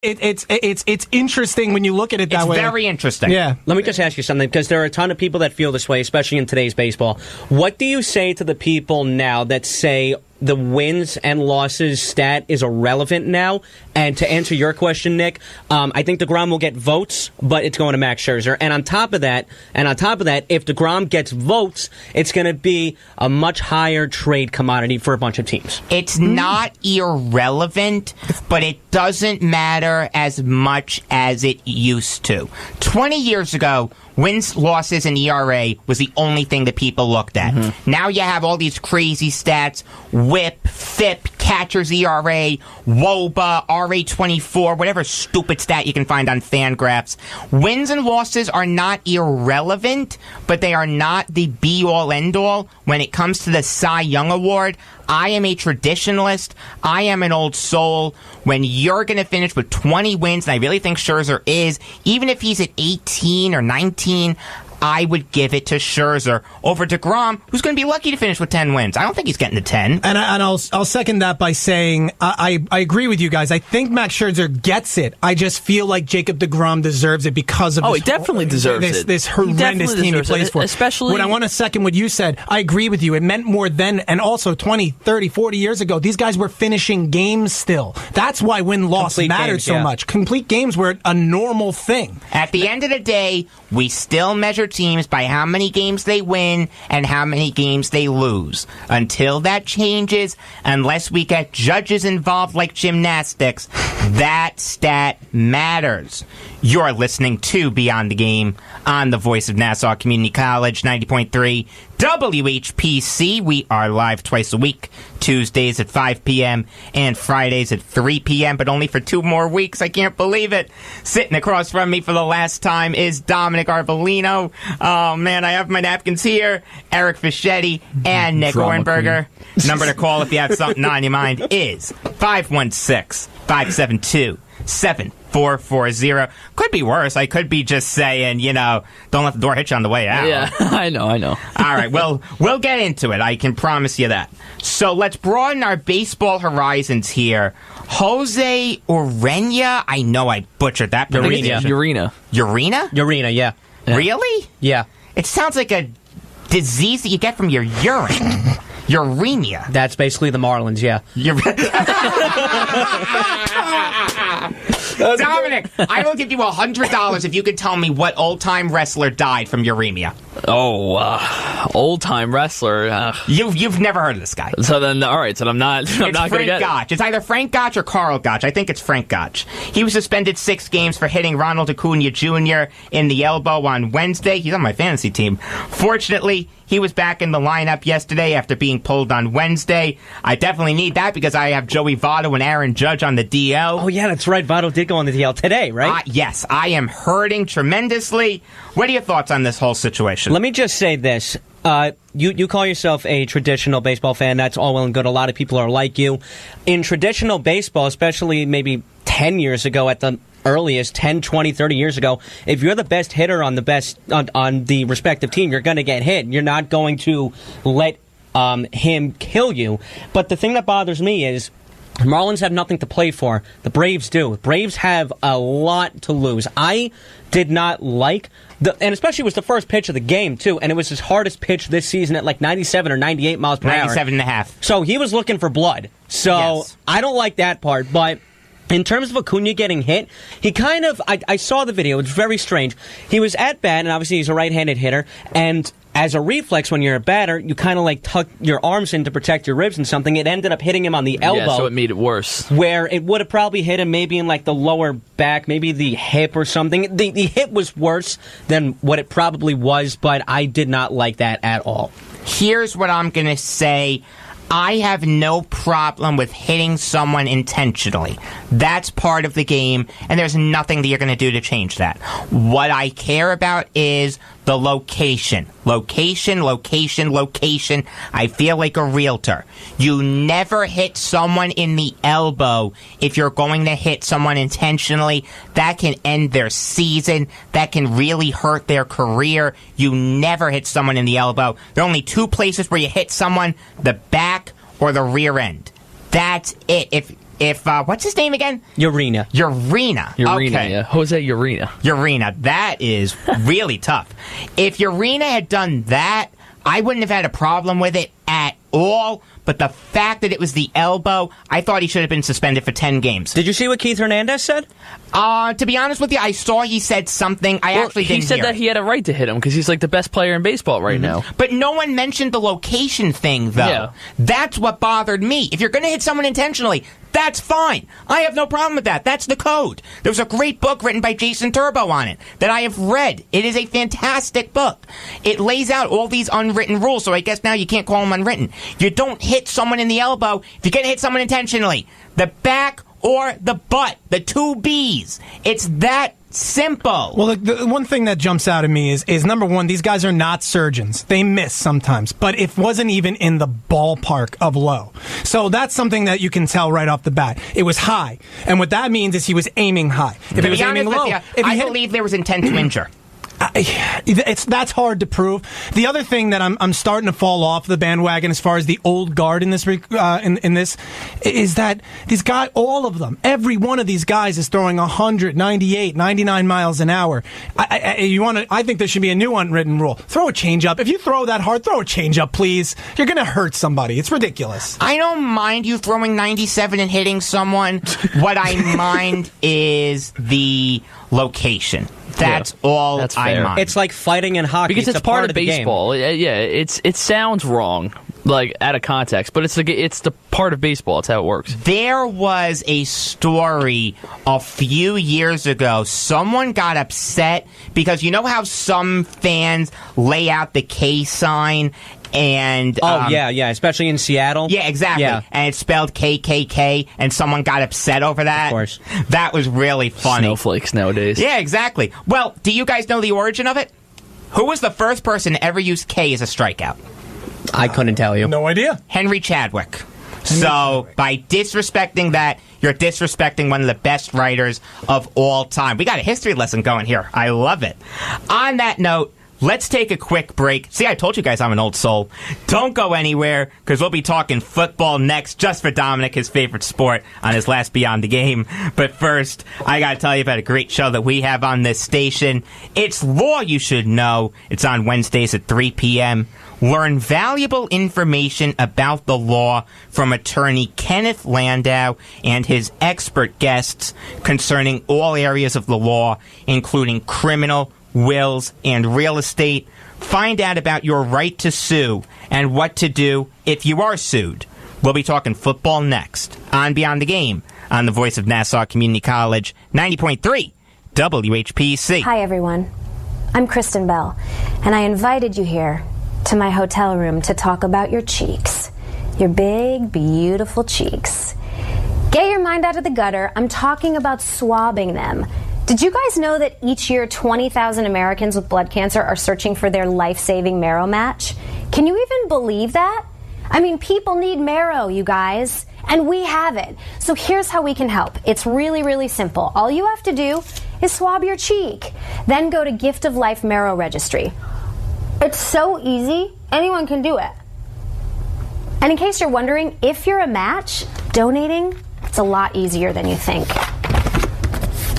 It's interesting when you look at it that way. It's very interesting. Yeah. Let me just ask you something, because there are a ton of people that feel this way, especially in today's baseball. What do you say to the people now that say the wins and losses stat is irrelevant now? And to answer your question, Nick, I think DeGrom will get votes, but it's going to Max Scherzer. And on top of that, if DeGrom gets votes, it's going to be a much higher trade commodity for a bunch of teams. It's not irrelevant, but it doesn't matter as much as it used to. 20 years ago, wins, losses, and ERA was the only thing that people looked at. Mm-hmm. Now you have all these crazy stats: WHIP, FIP, catcher's ERA, WOBA, RA24, whatever stupid stat you can find on Fangraphs. Wins and losses are not irrelevant, but they are not the be-all, end-all. When it comes to the Cy Young Award, I am a traditionalist. I am an old soul. When you're going to finish with 20 wins, and I really think Scherzer is, even if he's at 18 or 19, I would give it to Scherzer over DeGrom, who's going to be lucky to finish with 10 wins. I don't think he's getting to 10. And I'll second that by saying I agree with you guys. I think Max Scherzer gets it. I just feel like Jacob DeGrom deserves it because of he definitely deserves this horrendous team he plays for. Especially when I want to second what you said, I agree with you. It meant more then, and also 20, 30, 40 years ago, these guys were finishing games still. That's why win-loss mattered so much. Complete games were a normal thing. At the end of the day, we still measure teams by how many games they win and how many games they lose. Until that changes, unless we get judges involved like gymnastics, that stat matters. You're listening to Beyond the Game on the Voice of Nassau Community College, 90.3 WHPC. We are live twice a week, Tuesdays at 5 p.m. and Fridays at 3 p.m., but only for 2 more weeks. I can't believe it. Sitting across from me for the last time is Dominick Arbolino. Oh, man, I have my napkins here. Eric Fischetti and Nick Orenberger. Number to call if you have something on your mind is 516-572-7440. Could be worse. I could be just saying, don't let the door hit you on the way out. Yeah, I know. All right, well, we'll get into it. I can promise you that. So let's broaden our baseball horizons here. Jose Urena. I know I butchered that pronunciation. Urena, yeah. Really? Yeah. It sounds like a disease that you get from your urine. Uremia. That's basically the Marlins, yeah. Dominic, I will give you $100 if you could tell me what old-time wrestler died from uremia. Old-time wrestler. You've never heard of this guy. So then, all right. So I'm not going to get Gotch. it. It's either Frank Gotch or Carl Gotch. I think it's Frank Gotch. He was suspended 6 games for hitting Ronald Acuna Jr. in the elbow on Wednesday. He's on my fantasy team. Fortunately, he was back in the lineup yesterday after being pulled on Wednesday. I definitely need that because I have Joey Votto and Aaron Judge on the DL. Oh, yeah, that's right. Votto did go on the DL today, right? Yes, I am hurting tremendously. What are your thoughts on this whole situation? Let me just say this. You call yourself a traditional baseball fan. That's all well and good. A lot of people are like you. In traditional baseball, especially maybe 10 years ago at the earliest, 10, 20, 30 years ago, if you're the best hitter on the respective team, you're going to get hit. You're not going to let him kill you. But the thing that bothers me is the Marlins have nothing to play for. The Braves do. The Braves have a lot to lose. I did not like and especially it was the first pitch of the game, too, and it was his hardest pitch this season at like 97 or 98 miles per hour. 97 and a half. So he was looking for blood. So yes. I don't like that part, but in terms of Acuna getting hit, he kind of, I saw the video, it's very strange. He was at bat, and obviously he's a right-handed hitter, and as a reflex, when you're a batter, you kind of like tuck your arms in to protect your ribs and something. It ended up hitting him on the elbow. Yeah, so it made it worse. Where it would have probably hit him maybe in like the lower back, maybe the hip or something. The hit was worse than what it probably was, but I did not like that at all. Here's what I'm going to say. I have no problem with hitting someone intentionally. That's part of the game, and there's nothing that you're going to do to change that. What I care about is the location. Location. I feel like a realtor. You never hit someone in the elbow if you're going to hit someone intentionally. That can end their season. That can really hurt their career. You never hit someone in the elbow. There are only 2 places where you hit someone, the back or the rear end. That's it. If what's his name again? Urena. Urena. Okay. Yeah. Jose Urena. Urena. That is really tough. If Urena had done that, I wouldn't have had a problem with it at all. But the fact that it was the elbow, I thought he should have been suspended for 10 games. Did you see what Keith Hernandez said? To be honest with you, I saw he said something. I actually didn't hear. He said that he had a right to hit him because he's like the best player in baseball right now. But no one mentioned the location thing, though. Yeah. That's what bothered me. If you're going to hit someone intentionally, that's fine. I have no problem with that. That's the code. There was a great book written by Jason Turbo on it that I have read. It is a fantastic book. It lays out all these unwritten rules, so I guess now you can't call them unwritten. You don't hit someone in the elbow if you're going to hit someone intentionally. The back or the butt. The two Bs. It's that simple. Well, the one thing that jumps out at me is number one, these guys are not surgeons. They miss sometimes, but it wasn't even in the ballpark of low. So that's something that you can tell right off the bat. It was high, and what that means is he was aiming high. If he was aiming low, I believe there was intent to injure. That's hard to prove. The other thing that I'm starting to fall off the bandwagon as far as the old guard in this in this is that these guys, all of them, every one of these guys is throwing 100, 98, 99 miles an hour. I think there should be a new unwritten rule. Throw a changeup. If you throw that hard, throw a changeup, please. You're going to hurt somebody. It's ridiculous. I don't mind you throwing 97 and hitting someone. What I mind is the location. That's all that's I mind. It's like fighting in hockey. Because it's part of baseball. Yeah, it sounds wrong, like out of context, but it's the part of baseball. It's how it works. There was a story a few years ago. Someone got upset because you know how some fans lay out the K sign and yeah, especially in Seattle. Yeah, exactly. Yeah. And it's spelled KKK, and someone got upset over that. Of course, that was really funny. Snowflakes nowadays. Yeah, exactly. Well, do you guys know the origin of it? Who was the first person to ever use K as a strikeout? I couldn't tell you. No idea. Henry Chadwick. So by disrespecting that, you're disrespecting one of the best writers of all time. We got a history lesson going here. I love it. On that note, let's take a quick break. See, I told you guys I'm an old soul. Don't go anywhere, because we'll be talking football next, just for Dominic, his favorite sport, on his last Beyond the Game. But first, I got to tell you about a great show that we have on this station. It's Law You Should Know. It's on Wednesdays at 3 p.m. Learn valuable information about the law from attorney Kenneth Landau and his expert guests concerning all areas of the law, including criminal, wills, and real estate. Find out about your right to sue and what to do if you are sued. We'll be talking football next on Beyond the Game on the voice of Nassau Community College, 90.3 WHPC. Hi, everyone. I'm Kristen Bell, and I invited you here to my hotel room to talk about your cheeks. Your big, beautiful cheeks. Get your mind out of the gutter. I'm talking about swabbing them. Did you guys know that each year 20,000 Americans with blood cancer are searching for their life-saving marrow match? Can you even believe that? I mean, people need marrow, you guys, and we have it. So here's how we can help. It's really, really simple. All you have to do is swab your cheek. Then go to Gift of Life Marrow Registry. It's so easy, anyone can do it. And in case you're wondering, if you're a match, donating, it's a lot easier than you think.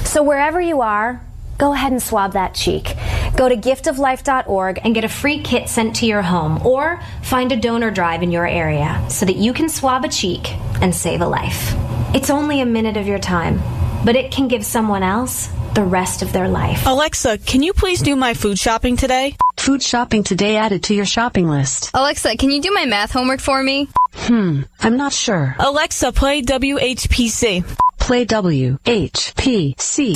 So wherever you are, go ahead and swab that cheek. Go to giftoflife.org and get a free kit sent to your home, or find a donor drive in your area so that you can swab a cheek and save a life. It's only a minute of your time, but it can give someone else the rest of their life. Alexa, can you please do my food shopping today? Food shopping today added to your shopping list. Alexa, can you do my math homework for me? I'm not sure. Alexa, play WHPC. Play WHPC.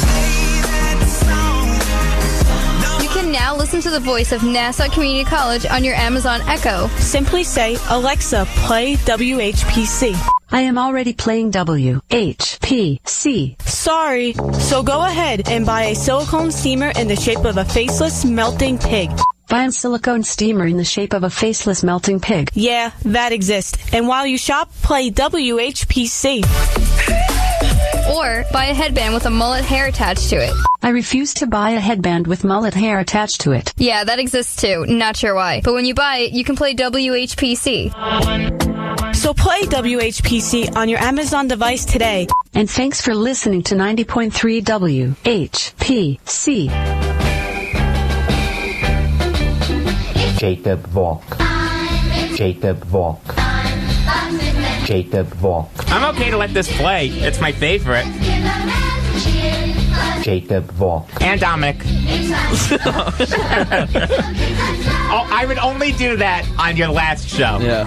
You can now listen to the voice of Nassau Community College on your Amazon Echo. Simply say, Alexa, play WHPC. I am already playing WHPC. Sorry. So go ahead and buy a silicone steamer in the shape of a faceless melting pig. Buy a silicone steamer in the shape of a faceless melting pig. Yeah, that exists. And while you shop, play WHPC. Or buy a headband with a mullet hair attached to it. I refuse to buy a headband with mullet hair attached to it. Yeah, that exists too. Not sure why. But when you buy it, you can play WHPC. So play WHPC on your Amazon device today. And thanks for listening to 90.3 WHPC. Jacob Volk. Jacob Volk. Jacob Volk. I'm okay to let this play. It's my favorite. Jacob Volk. And Dominic. Oh, I would only do that on your last show. Yeah.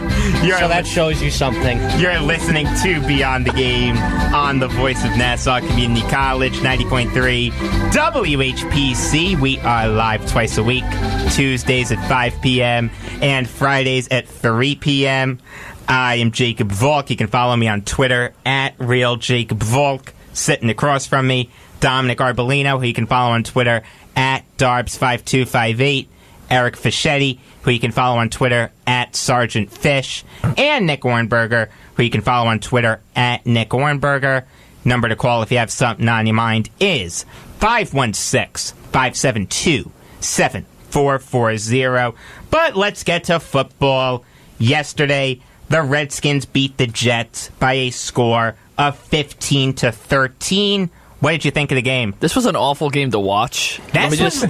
So that shows you something. You're listening to Beyond the Game on the voice of Nassau Community College, 90.3 WHPC. We are live twice a week, Tuesdays at 5 p.m. and Fridays at 3 p.m. I am Jacob Volk. You can follow me on Twitter at RealJacobVolk. Sitting across from me, Dominick Arbolino, who you can follow on Twitter at Darbs5258. Eric Fischetti, who you can follow on Twitter at Sergeant Fish. And Nick Ornberger, who you can follow on Twitter at Nick Ornberger. Number to call if you have something on your mind is 516-572-7440. But let's get to football. Yesterday, the Redskins beat the Jets by a score of 15-13. What did you think of the game? This was an awful game to watch. Let me just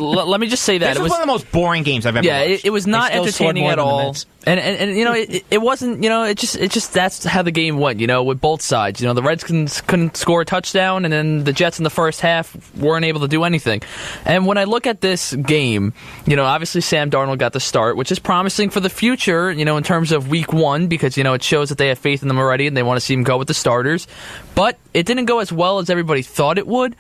say that this was one of the most boring games I've ever watched. Yeah, it was not entertaining at all. And you know, it wasn't, you know, it just that's how the game went, you know, with both sides. You know, the Redskins couldn't score a touchdown, and then the Jets in the first half weren't able to do anything. And when I look at this game, you know, obviously Sam Darnold got the start, which is promising for the future, you know, in terms of week one, because, you know, it shows that they have faith in them already and they want to see him go with the starters. But it didn't go as well as everybody thought it would.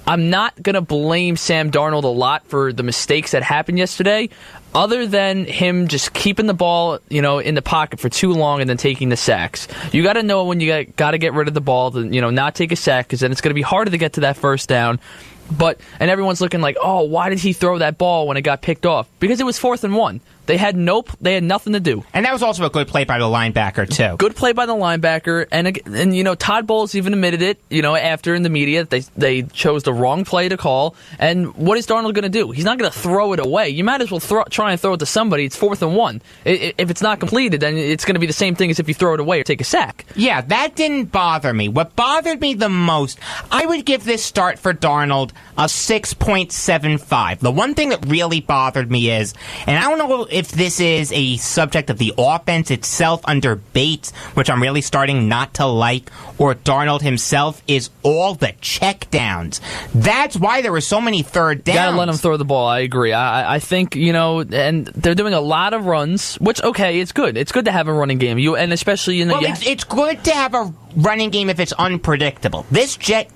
I'm not going to blame Sam Darnold a lot for the mistakes that happened yesterday, other than him just keeping the ball, you know, in the pocket for too long and then taking the sacks. You got to know when you got to get rid of the ball, to, you know, not take a sack, because then it's going to be harder to get to that first down. And everyone's looking like, oh, why did he throw that ball when it got picked off? Because it was 4th and 1. They had nothing to do. And that was also a good play by the linebacker, too. Good play by the linebacker. And you know, Todd Bowles even admitted it, you know, after in the media. They chose the wrong play to call. And what is Darnold going to do? He's not going to throw it away. You might as well try and throw it to somebody. It's 4th and 1. If it's not completed, then it's going to be the same thing as if you throw it away or take a sack. Yeah, that didn't bother me. What bothered me the most, I would give this start for Darnold a 6.75. The one thing that really bothered me is, and I don't know if this is a subject of the offense itself under Bates, which I'm really starting not to like, or Darnold himself, is all the checkdowns. That's why there were so many third downs. You gotta let him throw the ball. I agree. I think, you know, and they're doing a lot of runs, which, okay, it's good. It's good to have a running game. And especially, you know, it's good to have a running game if it's unpredictable. This Jet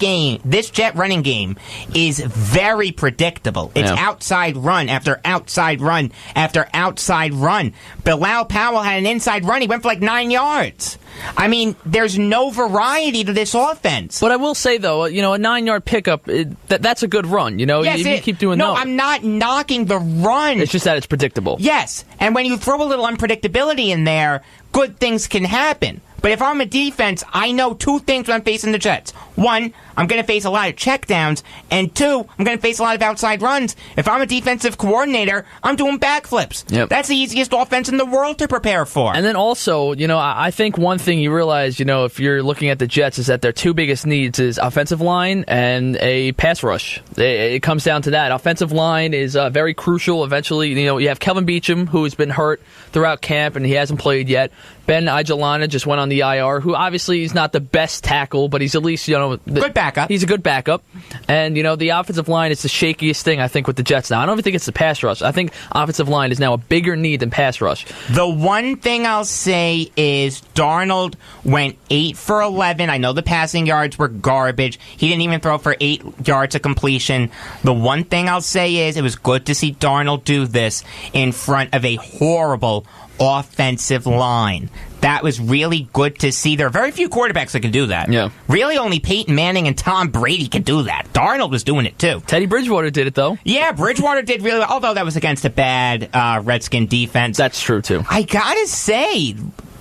running game is very predictable. It's outside run after outside run after outside run. Bilal Powell had an inside run. He went for like 9 yards. I mean, there's no variety to this offense. But I will say, though, you know, a 9-yard pickup, that's a good run. You know, yes, you keep doing that. No, I'm not knocking the run. It's just that it's predictable. Yes, and when you throw a little unpredictability in there, good things can happen. But if I'm a defense, I know two things when I'm facing the Jets. One, I'm going to face a lot of checkdowns. And two, I'm going to face a lot of outside runs. If I'm a defensive coordinator, I'm doing backflips. Yep. That's the easiest offense in the world to prepare for. And then also, you know, I think one thing you realize, you know, if you're looking at the Jets, is that their two biggest needs is offensive line and a pass rush. It comes down to that. Offensive line is very crucial. Eventually, you know, you have Kelvin Beachum, who has been hurt throughout camp, and he hasn't played yet. Ben Ijalana just went on the IR, who obviously is not the best tackle, but he's at least, you know... good backup. He's a good backup. And, you know, the offensive line is the shakiest thing, I think, with the Jets now. I don't even think it's the pass rush. I think offensive line is now a bigger need than pass rush. The one thing I'll say is Darnold went 8 for 11. I know the passing yards were garbage. He didn't even throw for 8 yards of completion. The one thing I'll say is it was good to see Darnold do this in front of a horrible offensive line. That was really good to see. There are very few quarterbacks that can do that. Yeah. Really only Peyton Manning and Tom Brady can do that. Darnold was doing it too. Teddy Bridgewater did it, though. Yeah, Bridgewater did really well, although that was against a bad Redskin defense. That's true, too. I gotta say,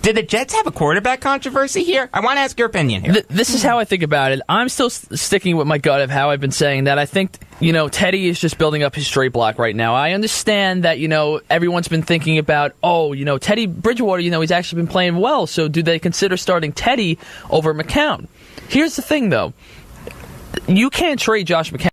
Did the Jets have a quarterback controversy here? I want to ask your opinion here. This is how I think about it. I'm still sticking with my gut of how I've been saying that. I think, Teddy is just building up his straight block right now. I understand that, everyone's been thinking about, Teddy Bridgewater, he's actually been playing well, so do they consider starting Teddy over McCown? Here's the thing, though. You can't trade Josh McCown.